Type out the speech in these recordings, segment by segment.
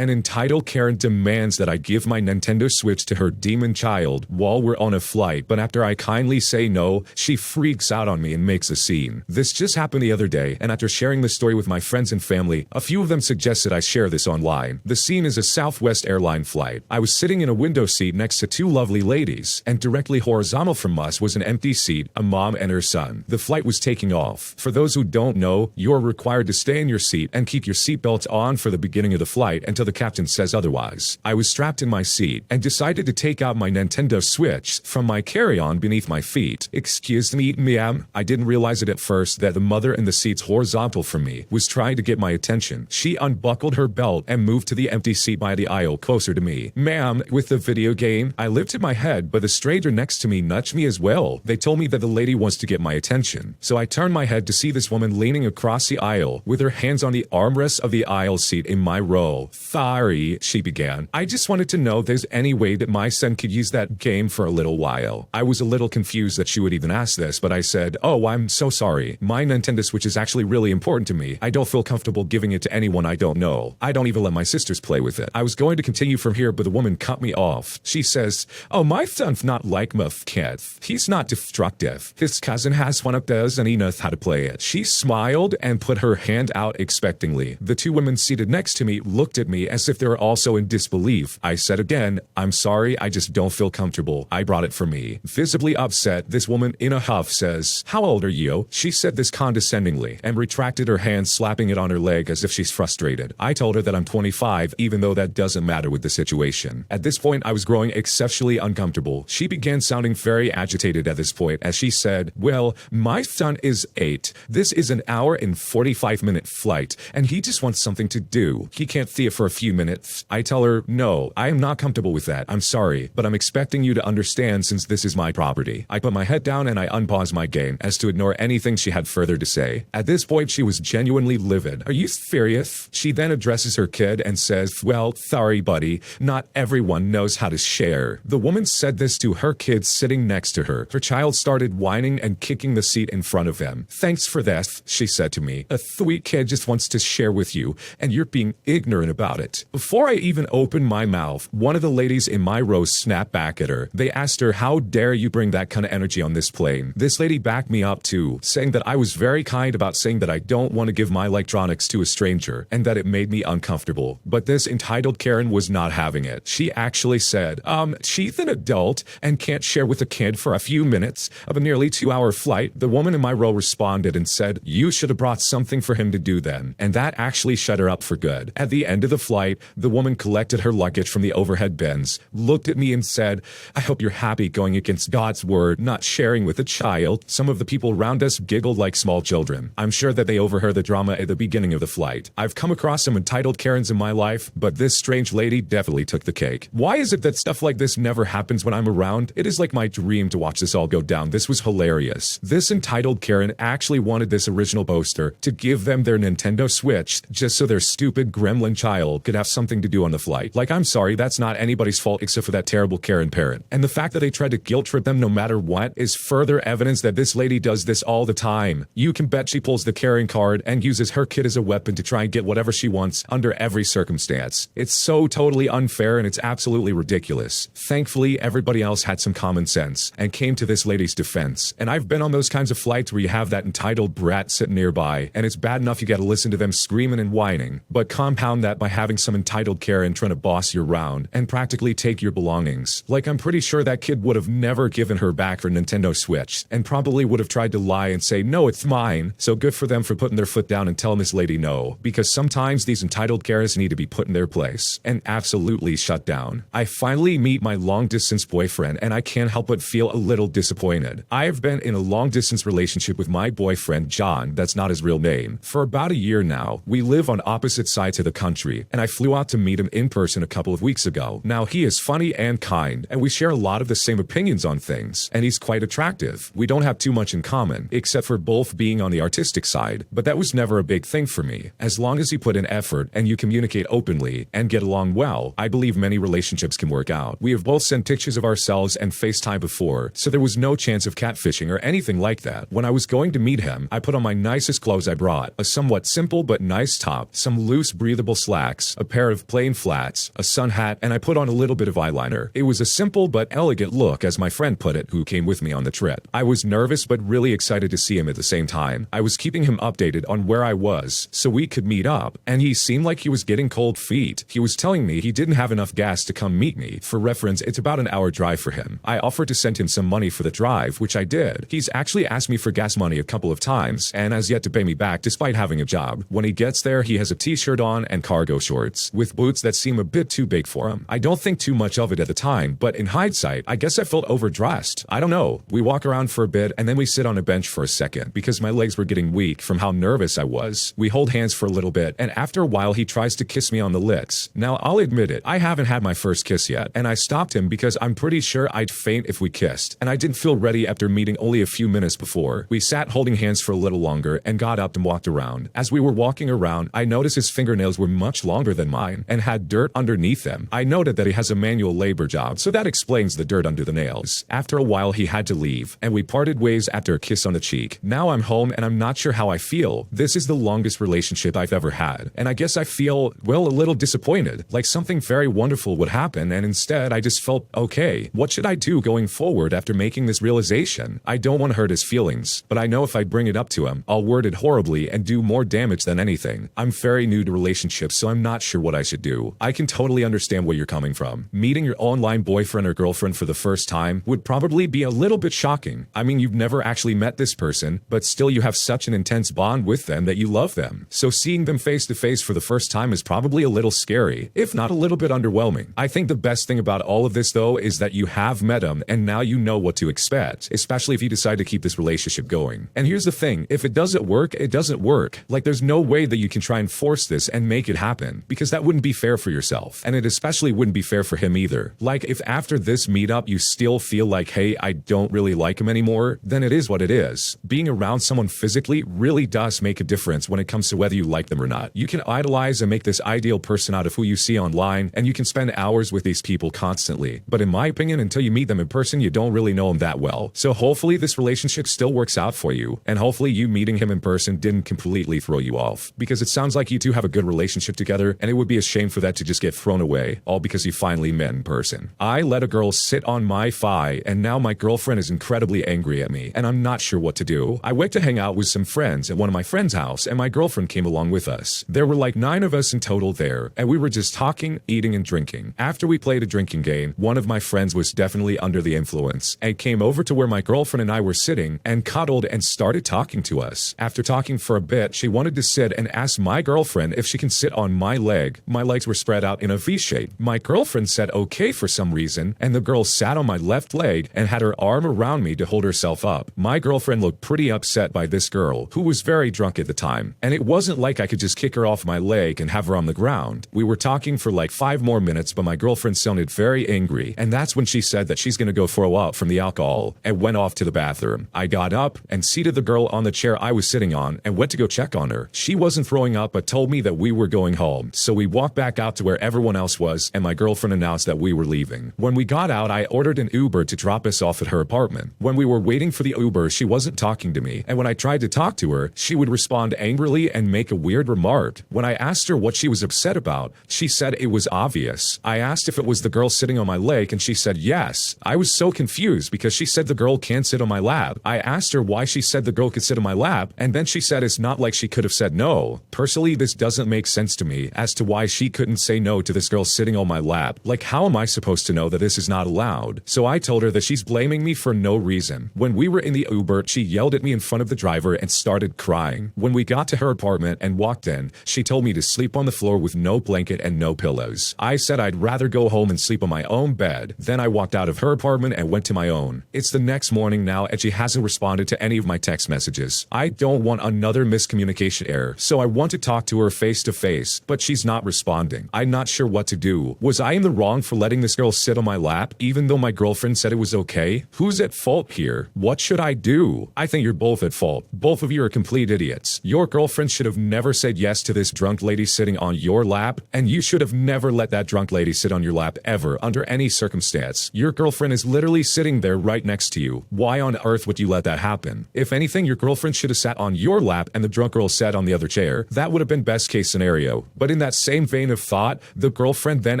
An entitled Karen demands that I give my Nintendo Switch to her demon child while we're on a flight, but after I kindly say no, she freaks out on me and makes a scene. This just happened the other day, and after sharing the story with my friends and family, a few of them suggested I share this online. The scene is a Southwest airline flight. I was sitting in a window seat next to two lovely ladies, and directly horizontal from us was an empty seat, a mom and her son. The flight was taking off. For those who don't know, you're required to stay in your seat and keep your seatbelt on for the beginning of the flight until the captain says otherwise. I was strapped in my seat and decided to take out my Nintendo Switch from my carry-on beneath my feet. Excuse me, ma'am. I didn't realize it at first that the mother in the seats horizontal from me was trying to get my attention. She unbuckled her belt and moved to the empty seat by the aisle closer to me. Ma'am, with the video game, I lifted my head, but the stranger next to me nudged me as well. They told me that the lady wants to get my attention. So I turned my head to see this woman leaning across the aisle with her hands on the armrest of the aisle seat in my row. Sorry, she began. I just wanted to know if there's any way that my son could use that game for a little while. I was a little confused that she would even ask this, but I said, oh, I'm so sorry. My Nintendo Switch is actually really important to me. I don't feel comfortable giving it to anyone I don't know. I don't even let my sisters play with it. I was going to continue from here, but the woman cut me off. She says, oh, my son's not like Muff Kid. He's not destructive. His cousin has one of those and he knows how to play it. She smiled and put her hand out expectingly. The two women seated next to me looked at me as if they were also in disbelief. I said again, I'm sorry, I just don't feel comfortable. I brought it for me. Visibly upset, this woman in a huff says, how old are you? She said this condescendingly and retracted her hand, slapping it on her leg as if she's frustrated. I told her that I'm 25, even though that doesn't matter with the situation. At this point, I was growing exceptionally uncomfortable. She began sounding very agitated at this point as she said, well, my son is 8. This is an hour and 45-minute flight, and he just wants something to do. He can't see it for a few minutes. I tell her, no, I am not comfortable with that. I'm sorry, but I'm expecting you to understand since this is my property. I put my head down and I unpaused my game as to ignore anything she had further to say. At this point, she was genuinely livid. Are you serious? She then addresses her kid and says, well, sorry, buddy, not everyone knows how to share. The woman said this to her kid sitting next to her. Her child started whining and kicking the seat in front of him. Thanks for this, she said to me. A sweet kid just wants to share with you, and you're being ignorant about it. Before I even opened my mouth, one of the ladies in my row snapped back at her. They asked her, how dare you bring that kind of energy on this plane? This lady backed me up too, saying that I was very kind about saying that I don't want to give my electronics to a stranger, and that it made me uncomfortable. But this entitled Karen was not having it. She actually said, she's an adult and can't share with a kid for a few minutes of a nearly 2-hour flight. The woman in my row responded and said, you should have brought something for him to do then. And that actually shut her up for good. At the end of the flight, the woman collected her luggage from the overhead bins, looked at me and said, I hope you're happy going against God's word, not sharing with a child. Some of the people around us giggled like small children. I'm sure that they overheard the drama at the beginning of the flight. I've come across some entitled Karens in my life, but this strange lady definitely took the cake. Why is it that stuff like this never happens when I'm around? It is like my dream to watch this all go down. This was hilarious. This entitled Karen actually wanted this original poster to give them their Nintendo Switch just so their stupid gremlin child could have something to do on the flight. Like, I'm sorry, that's not anybody's fault except for that terrible Karen parent. And the fact that they tried to guilt trip them no matter what is further evidence that this lady does this all the time. You can bet she pulls the Karen card and uses her kid as a weapon to try and get whatever she wants under every circumstance. It's so totally unfair and it's absolutely ridiculous. Thankfully, everybody else had some common sense and came to this lady's defense. And I've been on those kinds of flights where you have that entitled brat sitting nearby, and it's bad enough you gotta listen to them screaming and whining, but compound that by having some entitled Karen trying to boss you around and practically take your belongings. Like, I'm pretty sure that kid would have never given her back her Nintendo Switch and probably would have tried to lie and say, no, it's mine. So good for them for putting their foot down and telling this lady no, because sometimes these entitled Karens need to be put in their place and absolutely shut down. I finally meet my long-distance boyfriend, and I can't help but feel a little disappointed. I have been in a long-distance relationship with my boyfriend, John, that's not his real name, for about a year now. We live on opposite sides of the country, and I flew out to meet him in person a couple of weeks ago. Now, he is funny and kind, and we share a lot of the same opinions on things, and he's quite attractive. We don't have too much in common, except for both being on the artistic side, but that was never a big thing for me. As long as you put in effort and you communicate openly and get along well, I believe many relationships can work out. We have both sent pictures of ourselves and FaceTime before, so there was no chance of catfishing or anything like that. When I was going to meet him, I put on my nicest clothes I brought, a somewhat simple but nice top, some loose breathable slacks, sweats, a pair of plain flats, a sun hat, and I put on a little bit of eyeliner. It was a simple but elegant look, as my friend put it, who came with me on the trip. I was nervous but really excited to see him at the same time. I was keeping him updated on where I was so we could meet up, and he seemed like he was getting cold feet. He was telling me he didn't have enough gas to come meet me. For reference, it's about an hour drive for him. I offered to send him some money for the drive, which I did. He's actually asked me for gas money a couple of times and has yet to pay me back despite having a job. When he gets there, he has a t-shirt on and cargo shorts, with boots that seem a bit too big for him. I don't think too much of it at the time, but in hindsight, I guess I felt overdressed. I don't know. We walk around for a bit and then we sit on a bench for a second because my legs were getting weak from how nervous I was. We hold hands for a little bit, and after a while he tries to kiss me on the lips. Now, I'll admit it, I haven't had my first kiss yet, and I stopped him because I'm pretty sure I'd faint if we kissed, and I didn't feel ready after meeting only a few minutes before. We sat holding hands for a little longer and got up and walked around. As we were walking around, I noticed his fingernails were much longer than mine and had dirt underneath them. I noted that he has a manual labor job, so that explains the dirt under the nails. After a while, he had to leave, and we parted ways after a kiss on the cheek. Now I'm home and I'm not sure how I feel. This is the longest relationship I've ever had, and I guess I feel, well, a little disappointed, like something very wonderful would happen, and instead I just felt okay. What should I do going forward after making this realization? I don't want to hurt his feelings, but I know if I bring it up to him, I'll word it horribly and do more damage than anything. I'm very new to relationships, so I'm not sure what I should do. I can totally understand where you're coming from. Meeting your online boyfriend or girlfriend for the first time would probably be a little bit shocking. I mean, you've never actually met this person, but still you have such an intense bond with them that you love them. So seeing them face to face for the first time is probably a little scary, if not a little bit underwhelming. I think the best thing about all of this, though, is that you have met him and now you know what to expect, especially if you decide to keep this relationship going. And here's the thing, if it doesn't work, it doesn't work. Like, there's no way that you can try and force this and make it happen, because that wouldn't be fair for yourself, and it especially wouldn't be fair for him either. Like, if after this meetup you still feel like, hey, I don't really like him anymore, then it is what it is. Being around someone physically really does make a difference when it comes to whether you like them or not. You can idolize and make this ideal person out of who you see online, and you can spend hours with these people constantly. But in my opinion, until you meet them in person, you don't really know them that well. So hopefully this relationship still works out for you, and hopefully you meeting him in person didn't completely throw you off, because it sounds like you two have a good relationship together, and it would be a shame for that to just get thrown away, all because you finally met in person. I let a girl sit on my thigh, and now my girlfriend is incredibly angry at me, and I'm not sure what to do. I went to hang out with some friends at one of my friends' house, and my girlfriend came along with us. There were like 9 of us in total there, and we were just talking, eating, and drinking. After we played a drinking game, one of my friends was definitely under the influence, and came over to where my girlfriend and I were sitting, and cuddled and started talking to us. After talking for a bit, she wanted to sit and asked my girlfriend if she can sit on my leg. My legs were spread out in a V shape. My girlfriend said okay for some reason, and the girl sat on my left leg and had her arm around me to hold herself up. My girlfriend looked pretty upset by this girl, who was very drunk at the time, and it wasn't like I could just kick her off my leg and have her on the ground. We were talking for like 5 more minutes, but my girlfriend sounded very angry, and that's when she said that she's gonna go throw up from the alcohol and went off to the bathroom. I got up and seated the girl on the chair I was sitting on and went to go check on her. She wasn't throwing up but told me that we were going home, so we walked back out to where everyone else was, and my girlfriend announced that we were leaving. When we got out, I ordered an Uber to drop us off at her apartment. When we were waiting for the Uber, she wasn't talking to me, and when I tried to talk to her, she would respond angrily and make a weird remark. When I asked her what she was upset about, she said it was obvious. I asked if it was the girl sitting on my leg, and she said yes. I was so confused because she said the girl can't sit on my lap. I asked her why she said the girl could sit on my lap, and then she said it's not like she could have said no. Personally, this doesn't make sense to me as to why she couldn't say no to this girl sitting on my lap. Like, how am I supposed to know that this is not allowed? So I told her that she's blaming me for no reason. When we were in the Uber, she yelled at me in front of the driver and started crying. When we got to her apartment and walked in, she told me to sleep on the floor with no blanket and no pillows. I said I'd rather go home and sleep on my own bed. Then I walked out of her apartment and went to my own. It's the next morning now, and she hasn't responded to any of my text messages. I don't want another miscommunication error, so I want to talk to her face to face, but she's not responding. I'm not sure what to do. Was I in the wrong for letting this girl sit on my lap, even though my girlfriend said it was okay? Who's at fault here? What should I do? I think you're both at fault. Both of you are complete idiots. Your girlfriend should have never said yes to this drunk lady sitting on your lap, and you should have never let that drunk lady sit on your lap ever, under any circumstance. Your girlfriend is literally sitting there right next to you. Why on earth would you let that happen? If anything, your girlfriend should have sat on your lap and the drunk girl sat on the other chair. That would have been best case scenario. But But in that same vein of thought, the girlfriend then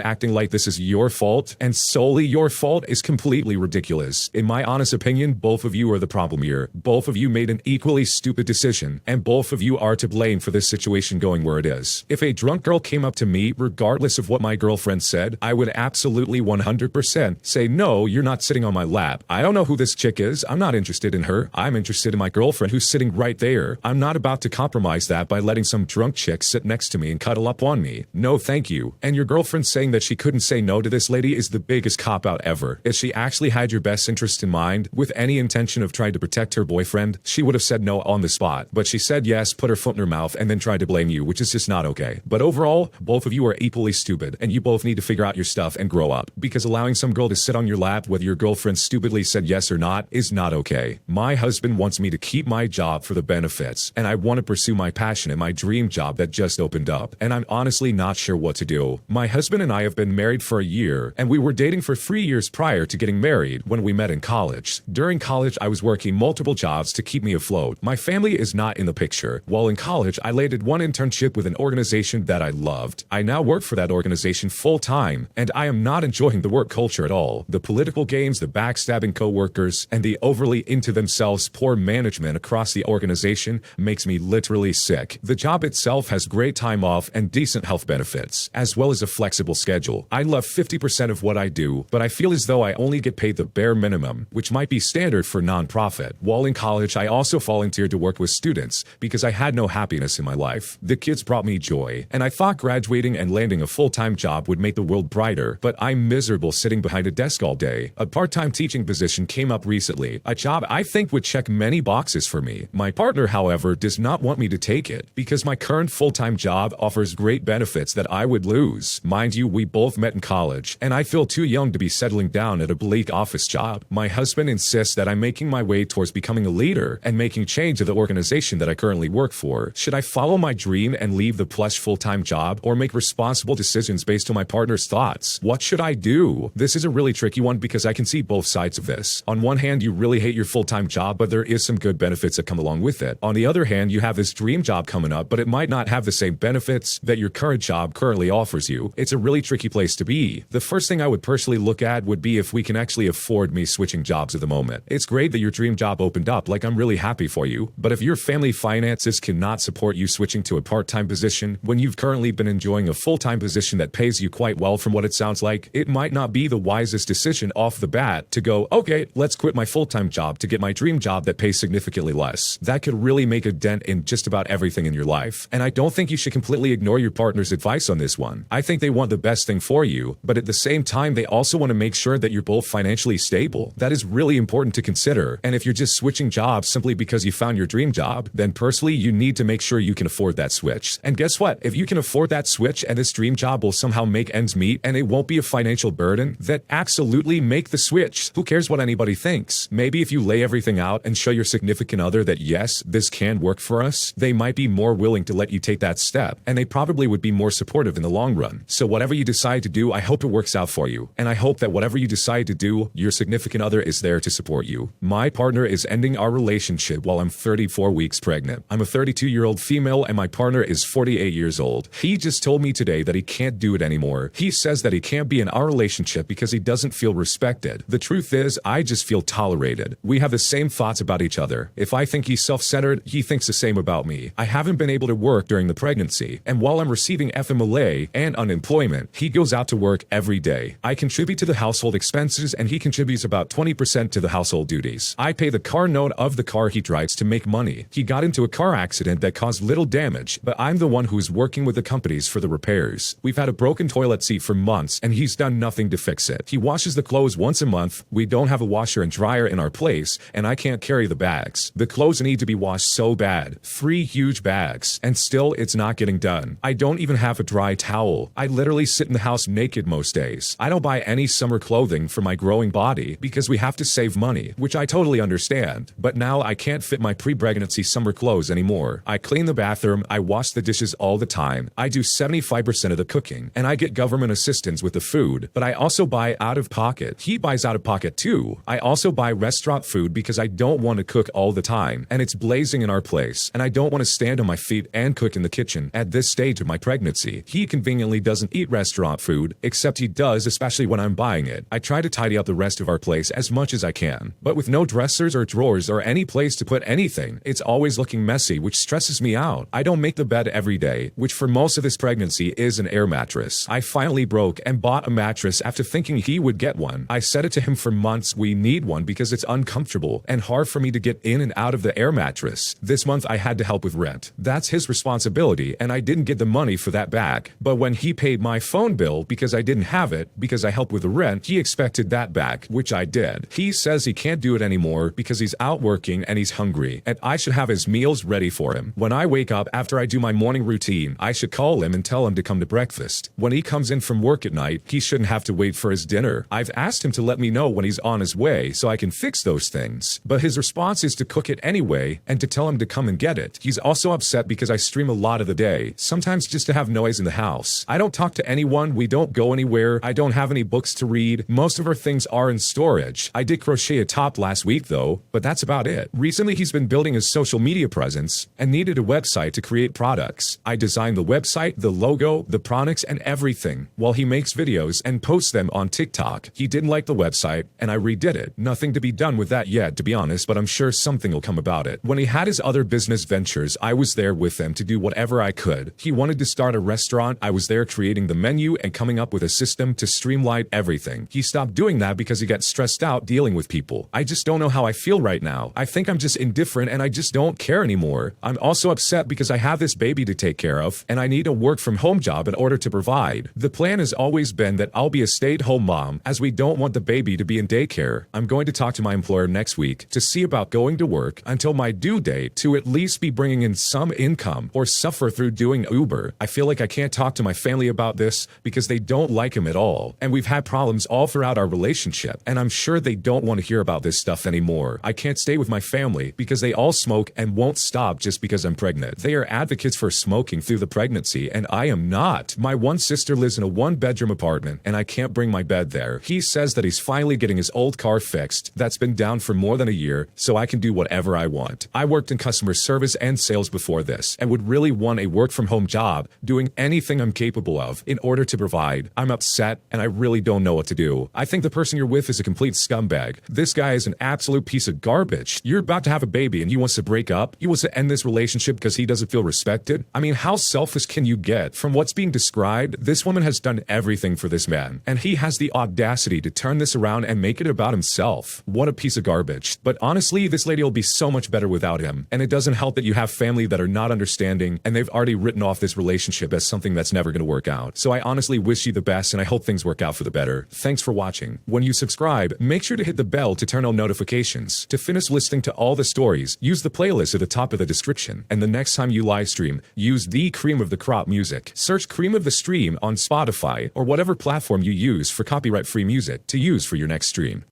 acting like this is your fault and solely your fault is completely ridiculous. In my honest opinion, both of you are the problem here. Both of you made an equally stupid decision, and both of you are to blame for this situation going where it is. If a drunk girl came up to me, regardless of what my girlfriend said, I would absolutely 100% say, no, you're not sitting on my lap. I don't know who this chick is. I'm not interested in her. I'm interested in my girlfriend who's sitting right there. I'm not about to compromise that by letting some drunk chick sit next to me and cuddle up on me. No, thank you. And your girlfriend saying that she couldn't say no to this lady is the biggest cop-out ever. If she actually had your best interest in mind, with any intention of trying to protect her boyfriend, she would have said no on the spot. But she said yes, put her foot in her mouth, and then tried to blame you, which is just not okay. But overall, both of you are equally stupid, and you both need to figure out your stuff and grow up. Because allowing some girl to sit on your lap, whether your girlfriend stupidly said yes or not, is not okay. My husband wants me to keep my job for the benefits, and I want to pursue my passion and my dream job that just opened up, and I'm honestly not sure what to do. My husband and I have been married for a year, and we were dating for 3 years prior to getting married when we met in college. During college, I was working multiple jobs to keep me afloat. My family is not in the picture. While in college, I landed one internship with an organization that I loved. I now work for that organization full-time, and I am not enjoying the work culture at all. The political games, the backstabbing co-workers, and the overly into themselves poor management across the organization makes me literally sick. The job itself has great time off and decent health benefits, as well as a flexible schedule. I love 50% of what I do, but I feel as though I only get paid the bare minimum, which might be standard for nonprofit. While in college, I also volunteered to work with students because I had no happiness in my life. The kids brought me joy, and I thought graduating and landing a full-time job would make the world brighter, but I'm miserable sitting behind a desk all day. A part-time teaching position came up recently, a job I think would check many boxes for me. My partner, however, does not want me to take it because my current full-time job offers great benefits that I would lose. Mind you, we both met in college, and I feel too young to be settling down at a bleak office job. My husband insists that I'm making my way towards becoming a leader and making change of the organization that I currently work for. Should I follow my dream and leave the plush full-time job, or make responsible decisions based on my partner's thoughts? What should I do? This is a really tricky one because I can see both sides of this. On one hand, you really hate your full-time job, but there is some good benefits that come along with it. On the other hand, you have this dream job coming up, but it might not have the same benefits that your current job currently offers you. It's a really tricky place to be. The first thing I would personally look at would be if we can actually afford me switching jobs at the moment. It's great that your dream job opened up, like I'm really happy for you, but if your family finances cannot support you switching to a part-time position when you've currently been enjoying a full-time position that pays you quite well from what it sounds like, it might not be the wisest decision off the bat to go, okay, let's quit my full-time job to get my dream job that pays significantly less. That could really make a dent in just about everything in your life. And I don't think you should completely ignore your partner's advice on this one. I think they want the best thing for you, but at the same time, they also want to make sure that you're both financially stable. That is really important to consider. And if you're just switching jobs simply because you found your dream job, then personally, you need to make sure you can afford that switch. And guess what? If you can afford that switch and this dream job will somehow make ends meet and it won't be a financial burden, then absolutely make the switch. Who cares what anybody thinks? Maybe if you lay everything out and show your significant other that yes, this can work for us, they might be more willing to let you take that step, and they probably would be more supportive in the long run. So whatever you decide to do, I hope it works out for you. And I hope that whatever you decide to do, your significant other is there to support you. My partner is ending our relationship while I'm 34 weeks pregnant. I'm a 32-year-old female and my partner is 48 years old. He just told me today that he can't do it anymore. He says that he can't be in our relationship because he doesn't feel respected. The truth is, I just feel tolerated. We have the same thoughts about each other. If I think he's self-centered, he thinks the same about me. I haven't been able to work during the pregnancy, and while I'm receiving FMLA and unemployment, he goes out to work every day. I contribute to the household expenses and he contributes about 20% to the household duties. I pay the car note of the car he drives to make money. He got into a car accident that caused little damage, but I'm the one who's working with the companies for the repairs. We've had a broken toilet seat for months and he's done nothing to fix it. He washes the clothes once a month. We don't have a washer and dryer in our place, and I can't carry the bags. The clothes need to be washed so bad. 3 huge bags, and still it's not getting done. I don't even have a dry towel. I literally sit in the house naked most days. I don't buy any summer clothing for my growing body because we have to save money, which I totally understand. But now I can't fit my pre-pregnancy summer clothes anymore. I clean the bathroom, I wash the dishes all the time. I do 75% of the cooking, and I get government assistance with the food, but I also buy out of pocket. He buys out of pocket too. I also buy restaurant food because I don't want to cook all the time, and it's blazing in our place, and I don't want to stand on my feet and cook in the kitchen. At this stage to my pregnancy. He conveniently doesn't eat restaurant food, except he does, especially when I'm buying it. I try to tidy up the rest of our place as much as I can, but with no dressers or drawers or any place to put anything, it's always looking messy, which stresses me out. I don't make the bed every day, which for most of this pregnancy is an air mattress. I finally broke and bought a mattress after thinking he would get one. I said it to him for months, we need one because it's uncomfortable and hard for me to get in and out of the air mattress. This month I had to help with rent. That's his responsibility and I didn't get the money for that back. But when he paid my phone bill because I didn't have it, because I helped with the rent, he expected that back, which I did. He says he can't do it anymore because he's out working and he's hungry, and I should have his meals ready for him. When I wake up after I do my morning routine, I should call him and tell him to come to breakfast. When he comes in from work at night, he shouldn't have to wait for his dinner. I've asked him to let me know when he's on his way so I can fix those things, but his response is to cook it anyway and to tell him to come and get it. He's also upset because I stream a lot of the day, sometimes just to have noise in the house. I don't talk to anyone, we don't go anywhere, I don't have any books to read, most of our things are in storage. I did crochet a top last week though, but that's about it. Recently he's been building his social media presence and needed a website to create products. I designed the website, the logo, the products, and everything, while he makes videos and posts them on TikTok. He didn't like the website, and I redid it. Nothing to be done with that yet, to be honest, but I'm sure something will come about it. When he had his other business ventures, I was there with him to do whatever I could. He wanted to start a restaurant, I was there creating the menu and coming up with a system to streamline everything. He stopped doing that because he got stressed out dealing with people. I just don't know how I feel right now. I think I'm just indifferent and I just don't care anymore. I'm also upset because I have this baby to take care of, and I need a work-from-home job in order to provide. The plan has always been that I'll be a stay-at-home mom, as we don't want the baby to be in daycare. I'm going to talk to my employer next week to see about going to work until my due date to at least be bringing in some income or suffer through doing Uber. I feel like I can't talk to my family about this because they don't like him at all, and we've had problems all throughout our relationship, and I'm sure they don't want to hear about this stuff anymore. I can't stay with my family because they all smoke and won't stop just because I'm pregnant. They are advocates for smoking through the pregnancy, and I am not. My one sister lives in a one-bedroom apartment, and I can't bring my bed there. He says that he's finally getting his old car fixed that's been down for more than a year, so I can do whatever I want. I worked in customer service and sales before this, and would really want a work-from-home job, doing anything I'm capable of in order to provide. I'm upset, and I really don't know what to do. I think the person you're with is a complete scumbag. This guy is an absolute piece of garbage. You're about to have a baby, and he wants to break up? He wants to end this relationship because he doesn't feel respected? I mean, how selfish can you get? From what's being described, this woman has done everything for this man, and he has the audacity to turn this around and make it about himself. What a piece of garbage. But honestly, this lady will be so much better without him, and it doesn't help that you have family that are not understanding, and they've already written off this relationship as something that's never going to work out. So I honestly wish you the best, and I hope things work out for the better. Thanks for watching. When you subscribe, make sure to hit the bell to turn on notifications. To finish listening to all the stories, use the playlist at the top of the description, and the next time you live stream, use the Cream of the Crop music. Search Cream of the Stream on Spotify or whatever platform you use for copyright-free music to use for your next stream.